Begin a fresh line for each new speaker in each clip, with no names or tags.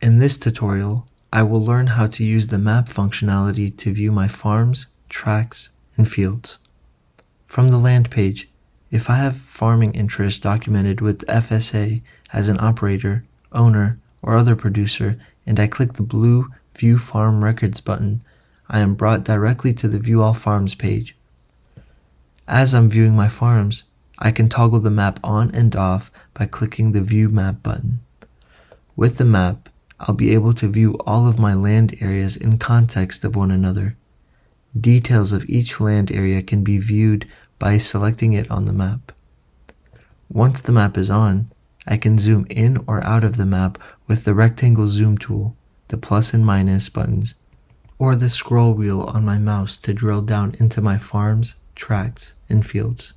In this tutorial, I will learn how to use the map functionality to view my farms, tracts, and fields. From the land page, if I have farming interests documented with FSA as an operator, owner, or other producer, and I click the blue View Farm Records button, I am brought directly to the View All Farms page. As I'm viewing my farms, I can toggle the map on and off by clicking the View Map button. With the map, I'll be able to view all of my land areas in context of one another. Details of each land area can be viewed by selecting it on the map. Once the map is on, I can zoom in or out of the map with the rectangle zoom tool, the plus and minus buttons, or the scroll wheel on my mouse to drill down into my farms, tracts, and fields.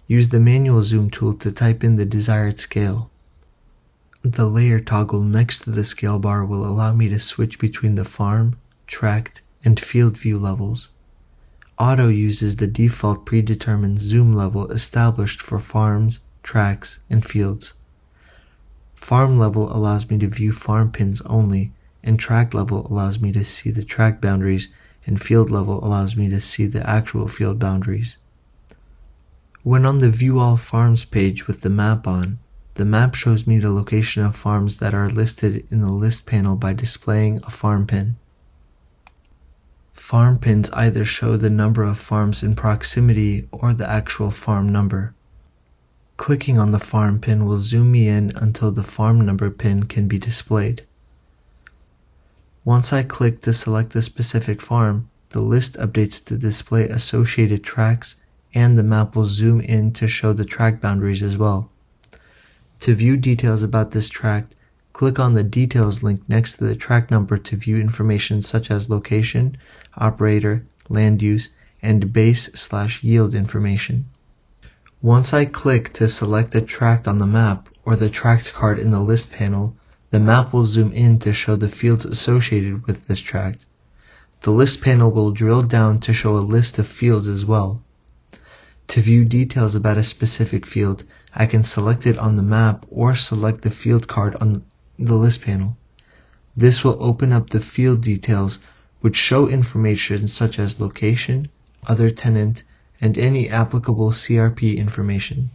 Use the manual zoom tool to type in the desired scale. The layer toggle next to the scale bar will allow me to switch between the farm, tract, and field view levels. Auto uses the default predetermined zoom level established for farms, tracts, and fields. Farm level allows me to view farm pins only, and tract level allows me to see the tract boundaries, and field level allows me to see the actual field boundaries. When on the View All Farms page with the map on, the map shows me the location of farms that are listed in the list panel by displaying a farm pin. Farm pins either show the number of farms in proximity or the actual farm number. Clicking on the farm pin will zoom me in until the farm number pin can be displayed. Once I click to select a specific farm, the list updates to display associated tracts, and the map will zoom in to show the tract boundaries as well. To view details about this tract, click on the Details link next to the tract number to view information such as location, operator, land use, and base/yield information. Once I click to select a tract on the map or the tract card in the list panel, the map will zoom in to show the fields associated with this tract. The list panel will drill down to show a list of fields as well. To view details about a specific field, I can select it on the map or select the field card on the list panel. This will open up the field details, which show information such as location, other tenant, and any applicable CRP information.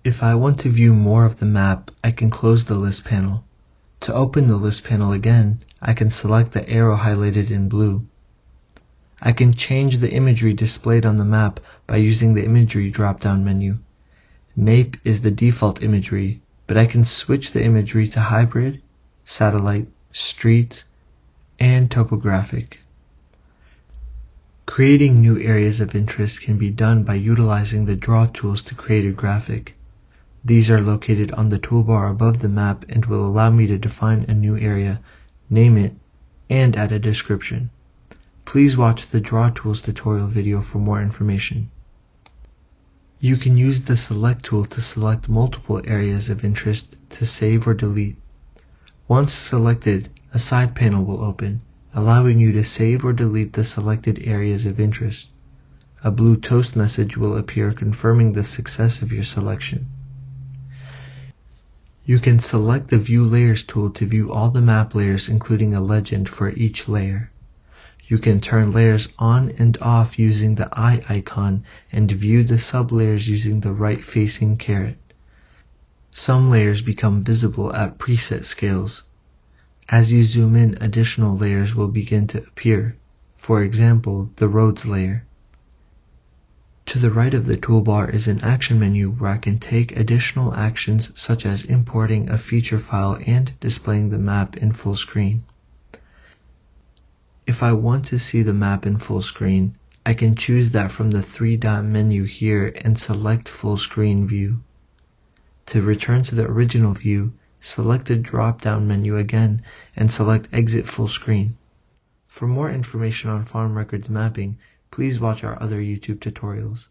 If I want to view more of the map, I can close the list panel. To open the list panel again, I can select the arrow highlighted in blue. I can change the imagery displayed on the map by using the imagery drop-down menu. Nape is the default imagery, but I can switch the imagery to hybrid, satellite, street, and topographic. Creating new areas of interest can be done by utilizing the draw tools to create a graphic. These are located on the toolbar above the map and will allow me to define a new area, name it, and add a description. Please watch the Draw Tools tutorial video for more information. You can use the Select tool to select multiple areas of interest to save or delete. Once selected, a side panel will open, allowing you to save or delete the selected areas of interest. A blue toast message will appear confirming the success of your selection. You can select the View Layers tool to view all the map layers, including a legend for each layer. You can turn layers on and off using the eye icon and view the sublayers using the right-facing caret. Some layers become visible at preset scales. As you zoom in, additional layers will begin to appear, for example, the roads layer. To the right of the toolbar is an action menu where I can take additional actions such as importing a feature file and displaying the map in full screen. If I want to see the map in full screen, I can choose that from the three-dot menu here and select full screen view. To return to the original view, select the drop-down menu again and select exit full screen. For more information on farm records mapping, please watch our other YouTube tutorials.